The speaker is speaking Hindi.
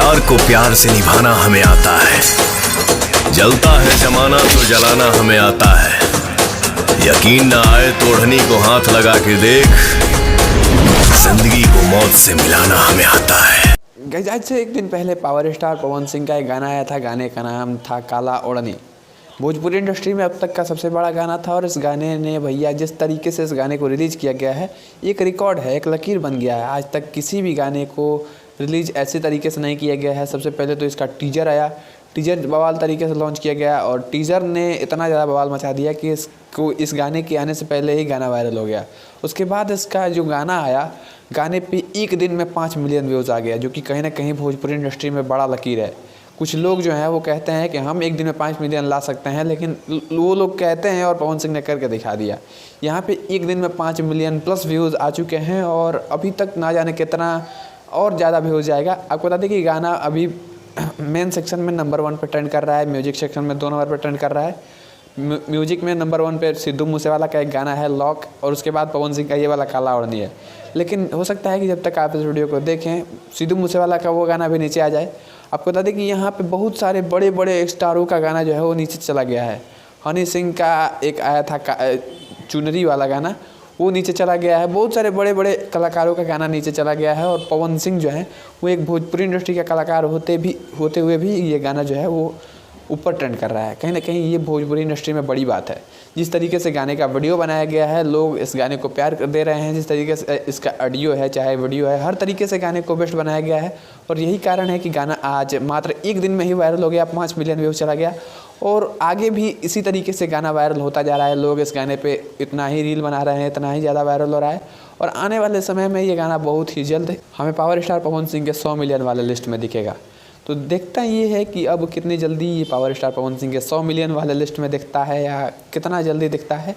प्यार को प्यार से निभाना हमें आता है, जलता है जमाना तो जलाना हमें आता है। यकीन ना आए तो ओढ़नी को हाथ लगा के देख, जिंदगी को मौत से मिलाना हमें आता है। आज से एक दिन पहले पावर स्टार पवन सिंह का एक गाना आया था। गाने का नाम था काला ओढ़नी। भोजपुरी इंडस्ट्री में अब तक का सबसे बड़ा गाना था और इस गाने ने भैया जिस तरीके से इस गाने को रिलीज़ किया गया है, एक रिकॉर्ड है, एक लकीर बन गया है। आज तक किसी भी गाने को रिलीज़ ऐसे तरीके से नहीं किया गया है। सबसे पहले तो इसका टीजर आया, टीजर बवाल तरीके से लॉन्च किया गया और टीजर ने इतना ज़्यादा बवाल मचा दिया कि इस गाने के आने से पहले ही गाना वायरल हो गया। उसके बाद इसका जो गाना आया, गाने पे एक दिन में 5 मिलियन व्यूज़ आ गया, जो कि कहीं ना कहीं भोजपुरी इंडस्ट्री में बड़ा लकीर है। कुछ लोग जो हैं वो कहते हैं कि हम एक दिन में 5 मिलियन ला सकते हैं, लेकिन वो लोग कहते हैं और पवन सिंह ने करके दिखा दिया। यहाँ पे एक दिन में 5 मिलियन प्लस व्यूज़ आ चुके हैं और अभी तक ना जाने कितना और ज़्यादा व्यूज़ जाएगा। आपको बता दें कि गाना अभी मेन सेक्शन में नंबर 1 पर ट्रेंड कर रहा है, म्यूजिक सेक्शन में 2 नंबर पर ट्रेंड कर रहा है। म्यूजिक में नंबर 1 पे सिद्धू मूसेवाला का एक गाना है लॉक, और उसके बाद पवन सिंह का ये वाला काला ओढ़नी है। लेकिन हो सकता है कि जब तक आप इस वीडियो को देखें, सिद्धू मूसेवाला का वो गाना भी नीचे आ जाए। आपको बता दें कि यहाँ पे बहुत सारे बड़े बड़े स्टारों का गाना जो है वो नीचे चला गया है। हनी सिंह का एक आया था चुनरी वाला गाना, वो नीचे चला गया है। बहुत सारे बड़े बड़े कलाकारों का गाना नीचे चला गया है और पवन सिंह जो है वो एक भोजपुरी इंडस्ट्री का कलाकार होते हुए भी ये गाना जो है वो ऊपर ट्रेंड कर रहा है। कहीं ना कहीं ये भोजपुरी इंडस्ट्री में बड़ी बात है। जिस तरीके से गाने का वीडियो बनाया गया है, लोग इस गाने को प्यार दे रहे हैं। जिस तरीके से इसका ऑडियो है, चाहे वीडियो है, हर तरीके से गाने को बेस्ट बनाया गया है और यही कारण है कि गाना आज मात्र एक दिन में ही वायरल हो गया, 5 मिलियन व्यूज़ चला गया और आगे भी इसी तरीके से गाना वायरल होता जा रहा है। लोग इस गाने पे इतना ही रील बना रहे हैं, इतना ही ज़्यादा वायरल हो रहा है और आने वाले समय में ये गाना बहुत ही जल्द हमें पावर स्टार पवन सिंह के 100 मिलियन वाले लिस्ट में दिखेगा। तो देखता ये है कि अब कितनी जल्दी ये पावर स्टार पवन सिंह के 100 मिलियन वाले लिस्ट में दिखता है या कितना जल्दी दिखता है।